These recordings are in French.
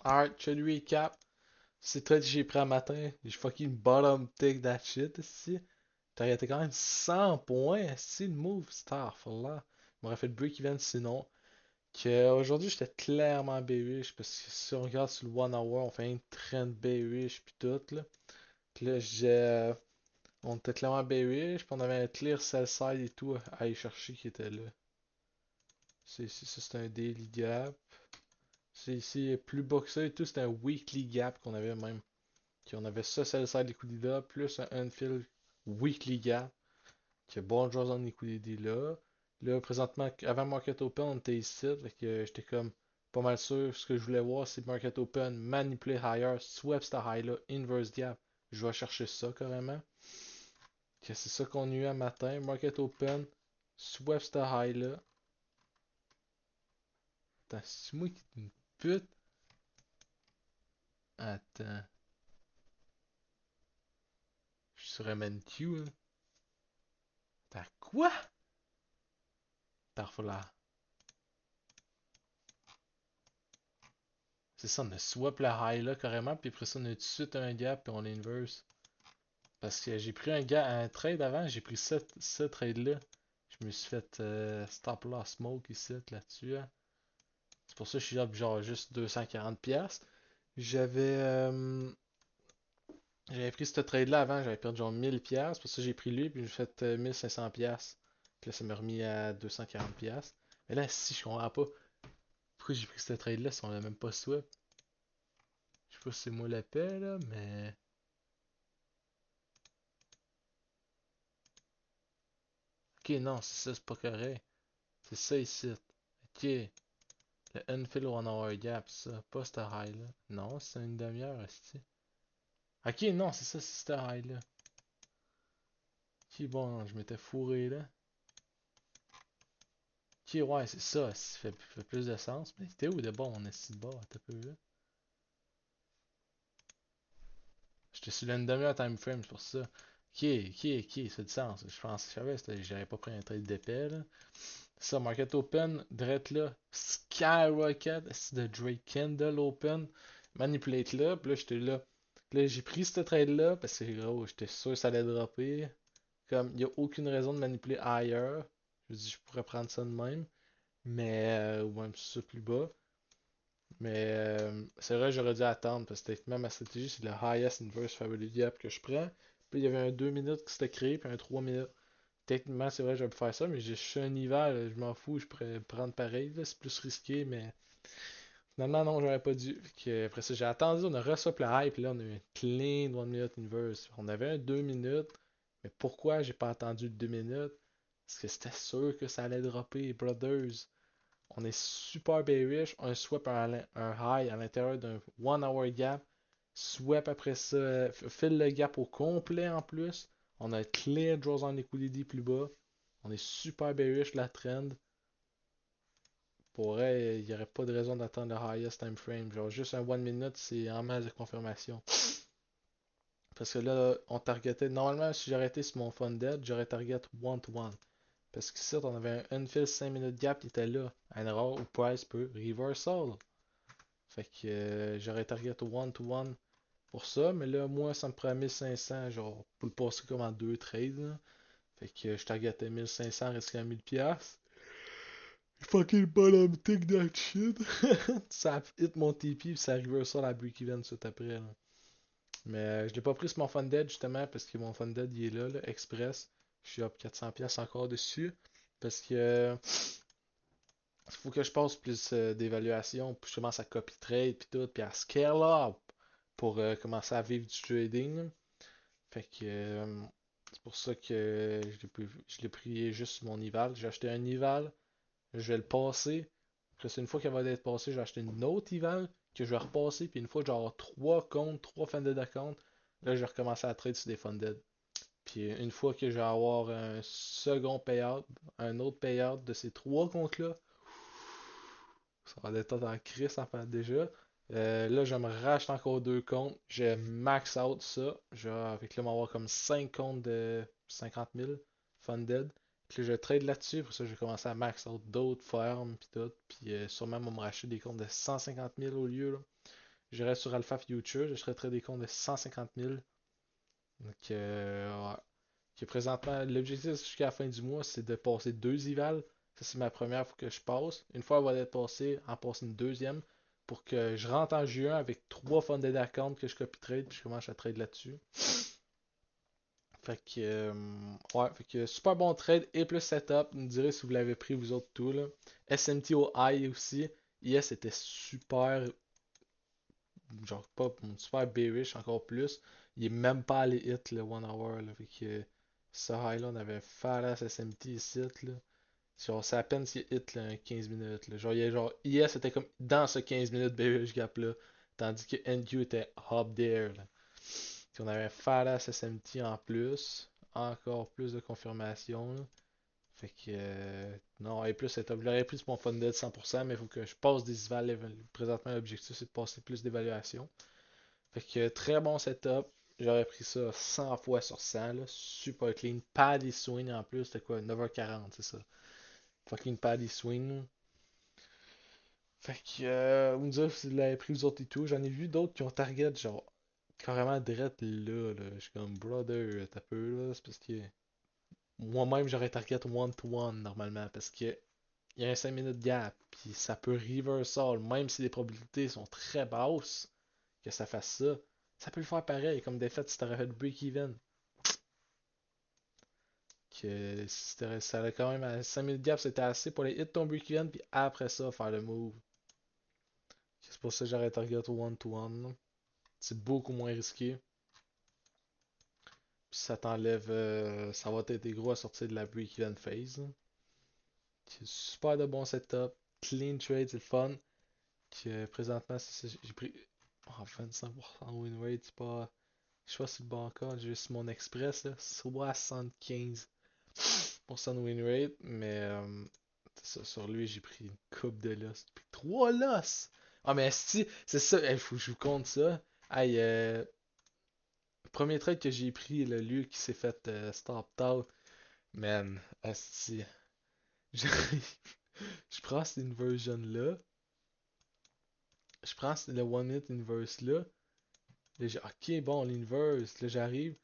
Alright, je le recap. C'est toi que j'ai pris un matin. J'ai fucking bottom tick that shit ici. T'as arrêté quand même 100 points. Si le move star, là. Il m'aurait fait le break-even sinon. Que aujourd'hui j'étais clairement bearish parce que si on regarde sur le 1 hour, on fait un trend bearish puis tout là. Puis là on était clairement bearish puis on avait un clear sell side et tout à aller chercher qui était là. Ça c'est un daily gap. C'est ici plus bas que ça et tout, c'était un weekly gap qu'on avait même. On avait ça, sell side liquidity plus un unfill weekly gap. Que bon draws on liquidity là. Là, présentement, avant Market Open, on était ici. Fait que j'étais comme pas mal sûr. Ce que je voulais voir, c'est Market Open, manipuler higher, swap ce high là, inverse gap. Je vais chercher ça carrément. Que c'est ça qu'on a eu un matin. Market Open, swap ce high là. Attends, c'est moi qui te pute. Attends. Je suis sur MNQ là. T'as quoi? T'as là. C'est ça, on a swap le high là carrément, puis après ça on a tout de suite un gap, puis on inverse. Parce que j'ai pris un trade avant, j'ai pris ce trade-là. Je me suis fait stop loss smoke ici, là-dessus, hein. C'est pour ça que je suis up genre juste 240$. J'avais euh, j'avais pris ce trade-là avant, j'avais perdu genre 1000$. C'est pour ça que j'ai pris lui, puis j'ai fait 1500$. Puis là, ça m'a remis à 240$. Mais là, si je comprends pas pourquoi j'ai pris ce trade-là si on l'a même pas swap. Je sais pas si c'est moi la paix, là, mais. Ok, non, c'est ça, c'est pas correct. C'est ça ici. Ok. Le unfill one hour gap, ça. Pas ce high là. Non, c'est une demi-heure, esti. Ok, non, c'est ça, c'est ce high là. Ok, bon, je m'étais fourré là. Ok, ouais, c'est ça. Ça fait plus de sens. Mais c'était où de bon, on est si de bord, t'as peu là. J'étais sur une demi-heure time frame, c'est pour ça. Ok, ça a du sens. Je pense, je savais, j'avais pas pris un trade d'épée là. Ça, Market Open, direct là, Skyrocket, c'est de Drake Kendall Open, Manipulate là, puis là j'étais là. Puis là j'ai pris ce trade là parce que gros, j'étais sûr que ça allait dropper. Comme, il n'y a aucune raison de manipuler ailleurs. Je dis, je pourrais prendre ça de même, mais, ou même ça plus bas. Mais c'est vrai, j'aurais dû attendre parce que techniquement ma stratégie c'est le highest inverse favorite gap que je prends. Puis il y avait un 2 minutes qui s'était créé, puis un 3 minutes. Techniquement, c'est vrai, j'aurais pu faire ça, mais je suis un hiver, je m'en fous, je pourrais prendre pareil, là, c'est plus risqué, mais finalement, non, j'aurais pas dû. Fait que, après ça, j'ai attendu, on a reçu le hype, puis là, on a eu un clean 1 minute inverse. On avait un 2 minutes, mais pourquoi j'ai pas attendu 2 minutes? Parce que c'était sûr que ça allait dropper, brothers. On est super bearish, on swap un high à l'intérieur d'un 1 hour gap, swap après ça, fill le gap au complet en plus. On a clear draws on liquidity plus bas. On est super bearish la trend. Pour vrai, il n'y aurait pas de raison d'attendre le highest time frame. Genre juste un 1 minute, c'est en masse de confirmation. Parce que là, on targetait. Normalement, si j'aurais été sur mon funded, j'aurais target 1 to 1. Parce que ici, on avait un unfill 5 minutes gap qui était là. Un erreur où price peut reversal. Fait que j'aurais target 1 to 1 pour ça. Mais là, moi, ça me prend 1500 genre pour le passer comme en deux trades, là. Fait que je targetais 1500 risquant 1000$. Fucking bottom take that shit. Ça hit mon TP puis ça reversal à break-even tout après, là. Mais je l'ai pas pris sur mon funded justement parce que mon funded il est là, express. Je suis up 400$ encore dessus. Parce que il faut que je passe plus d'évaluation, puis je commence à copy trade puis tout, puis à scale up pour commencer à vivre du trading, là. Fait que c'est pour ça que je l'ai pris juste sur mon Nival. J'ai acheté un Nival, je vais le passer. Après, c'est une fois qu'elle va être passée, je vais acheter une autre Ival que je vais repasser. Puis une fois que j'ai avoir trois comptes, trois funded accounts, là je vais recommencer à trade sur des funded. Puis une fois que je vais avoir un second payout, un autre payout de ces trois comptes-là, ça va être en crise en fait déjà. Là, je vais me racheter encore deux comptes. Je max out ça. Avec là, on va avoir comme 5 comptes de 50 000 funded. Puis là, je trade là-dessus. Pour ça, je vais commencer à max out d'autres fermes. Puis tout. Puis sûrement, on va me racheter des comptes de 150 000 au lieu, là. J'irais sur Alpha Future, je serais très des comptes de 150 000. Donc, ouais. Que présentement, l'objectif jusqu'à la fin du mois, c'est de passer 2 evals. Ça, c'est ma première fois que je passe. Une fois elle va être passée, en passer une deuxième pour que je rentre en juin avec 3 funded accounts que je copy trade puis je commence à trade là-dessus. Fait que, ouais, fait que super bon trade et plus setup. Vous me direz si vous l'avez pris vous autres tout là. SMT au high aussi. IS était super, genre pas super bearish encore plus. Il est même pas allé hit le 1 hour là. Fait que ce high là on avait Falas SMT ici là. Genre c'est à peine s'il hit là, un 15 minutes là. Genre, IS était comme dans ce 15 minutes bearish gap là. Tandis que NQ était up there là. Puis on avait Falas SMT en plus. Encore plus de confirmation là. Fait que non, et plus setup. J'aurais pris mon funded 100%, mais il faut que je passe des evals. Présentement, l'objectif c'est de passer plus d'évaluation. Fait que très bon setup. J'aurais pris ça 100 fois sur 100, là. Super clean. Paddy swing en plus, c'était quoi? 9h40, c'est ça. Fucking paddy swing. Fait que, vous me direz si vous l'avez pris vous autres et tout. J'en ai vu d'autres qui ont target, genre, carrément direct là. Je suis comme, brother, t'as peu là. C'est parce que moi-même, j'aurais target one-to-one normalement. Parce que il y a un 5 minutes gap. Puis ça peut reversal, même si les probabilités sont très basses que ça fasse ça. Ça peut le faire pareil, comme des faits si t'aurais fait break-even. Que ça allait quand même à 5 minutes gap, c'était assez pour les hit ton break-even, puis après ça, faire le move. C'est pour ça que j'aurais target au one-to-one. C'est beaucoup moins risqué. Puis ça t'enlève. Ça va t'aider gros à sortir de la break-even phase. C'est super de bon setup. Clean trade, c'est le fun. Que présentement, j'ai pris 25% win rate. C'est pas. Je sais pas si le bon encore, j'ai juste mon express là. 75% de win rate. Mais c'est ça, sur lui, j'ai pris une coupe de loss. J'ai pris 3 loss! Ah, mais si, c'est ça, il faut que je vous compte ça. Aïe, premier trade que j'ai pris, le lieu qui s'est fait stop out. Man, asti. J'arrive. Je prends cette inversion là. Je prends le one hit inverse là. Là, ok, bon, l'inverse. Là, j'arrive.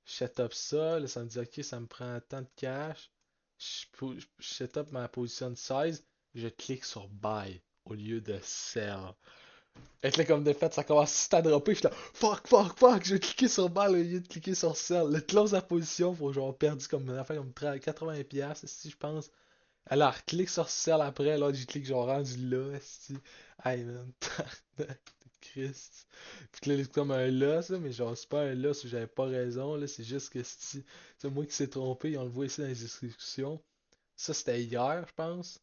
Je set up ça. Là, ça me dit, ok, ça me prend tant de cash. Je set up ma position de size. Je clique sur buy au lieu de sell. Et là, comme de fait, ça commence à dropper. Je suis là, fuck, fuck, fuck. Je vais cliquer sur buy au lieu de cliquer sur sell. Le close la position pour genre perdu comme une affaire comme 80$, si je pense. Alors, clique sur sell après. Là, j'ai cliqué genre rendu là. Si. Hey man, Christ. Puis là, c'est comme un loss, là, mais genre, c'est pas un loss où j'avais pas raison, là, c'est juste que c'est moi qui s'est trompé, on le voit ici dans les discussions. Ça, c'était hier, je pense.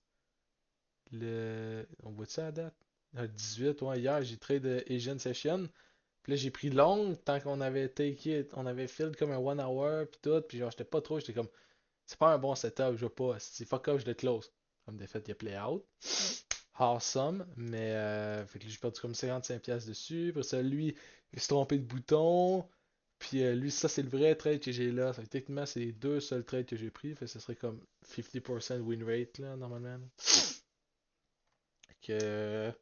On voit ça à date? Le 18, ouais, hier, j'ai trade Asian Session. Puis là, j'ai pris long, tant qu'on avait take it, on avait filled comme un 1 hour, puis tout, puis genre, j'étais pas trop, j'étais comme, c'est pas un bon setup, je veux pas, si fuck off, je le close. Comme des fait, il y a play out. Awesome, mais fait que j'ai perdu comme 55$ dessus. Pour ça, lui, il s'est trompé de bouton. Puis lui, ça, c'est le vrai trade que j'ai là. Ça fait que techniquement, c'est les deux seuls trades que j'ai pris. Fait que ce serait comme 50% win rate, là, normalement. Fait que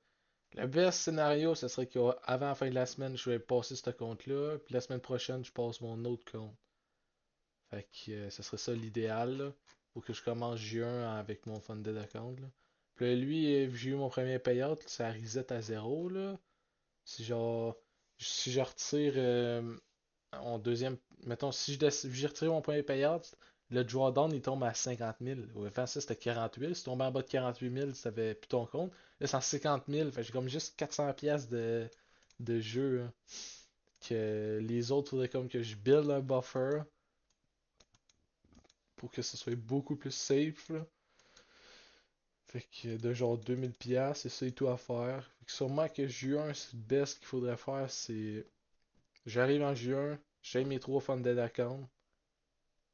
le best scénario, ce serait qu'avant la fin de la semaine, je vais passer ce compte-là. Puis la semaine prochaine, je passe mon autre compte. Fait que ce serait ça l'idéal, là. Pour que je commence juin avec mon funded account, là. Puis là, lui, j'ai eu mon premier payout, ça reset à zéro, là. Si genre, si je retire en deuxième, mettons, si j'ai retiré mon premier payout, le drawdown il tombe à 50 000. Avant ça, c'était 48 000. Si tu tombais en bas de 48 000, ça avait plus ton compte. Là, c'est en 50 000. Fait que j'ai comme juste 400 pièces de jeu, hein. Que les autres, faudrait comme que je build un buffer pour que ce soit beaucoup plus safe, là. Fait que de genre 2000$, c'est ça et tout à faire. Fait que sûrement que juin, c'est le best qu'il faudrait faire, c'est j'arrive en juin, j'ai mes 3 funded accounts,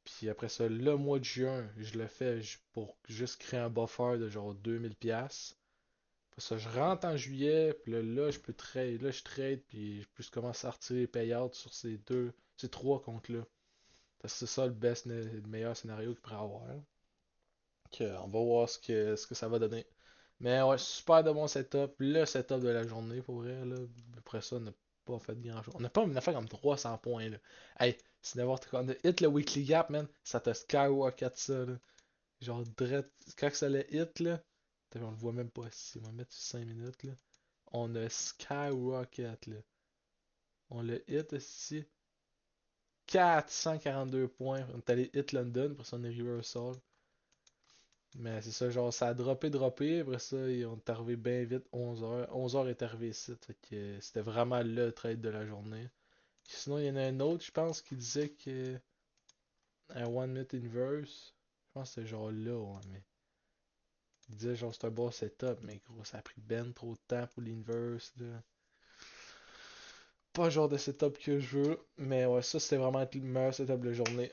puis après ça, le mois de juin, je le fais pour juste créer un buffer de genre 2000$. Après ça, je rentre en juillet, puis là, je peux trade, là, je trade, puis je peux commencer à retirer les payouts sur ces 3 comptes-là. Parce que c'est ça le meilleur scénario qu'il pourrait avoir. Ok, on va voir ce que ça va donner. Mais ouais, super de bon setup. Le setup de la journée, pour vrai, là. après ça, on n'a pas fait grand chose. On a pas une affaire comme 300 points là. Hey, c'est n'importe quoi. On a hit le weekly gap, man. Ça te skyrocket ça là. Genre, direct, quand ça le hit là, on le voit même pas ici. On va mettre sur 5 minutes là. On a skyrocket là. On le hit ici. 442 points. On est allé hit London, après ça on est reversal. Mais c'est ça, genre ça a droppé. Après ça, on est arrivé bien vite, 11h. 11h est arrivé ici. Fait que c'était vraiment le trade de la journée. Sinon, il y en a un autre, je pense, qui disait que un One Minute Inverse. Je pense que c'était genre là, ouais, mais. Il disait genre c'est un bon setup, mais gros, ça a pris ben trop de temps pour l'inverse, là. Pas le genre de setup que je veux, mais ouais, ça c'était vraiment le meilleur setup de la journée.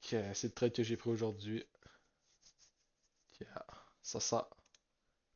C'est le trade que j'ai pris aujourd'hui. Ça, ça.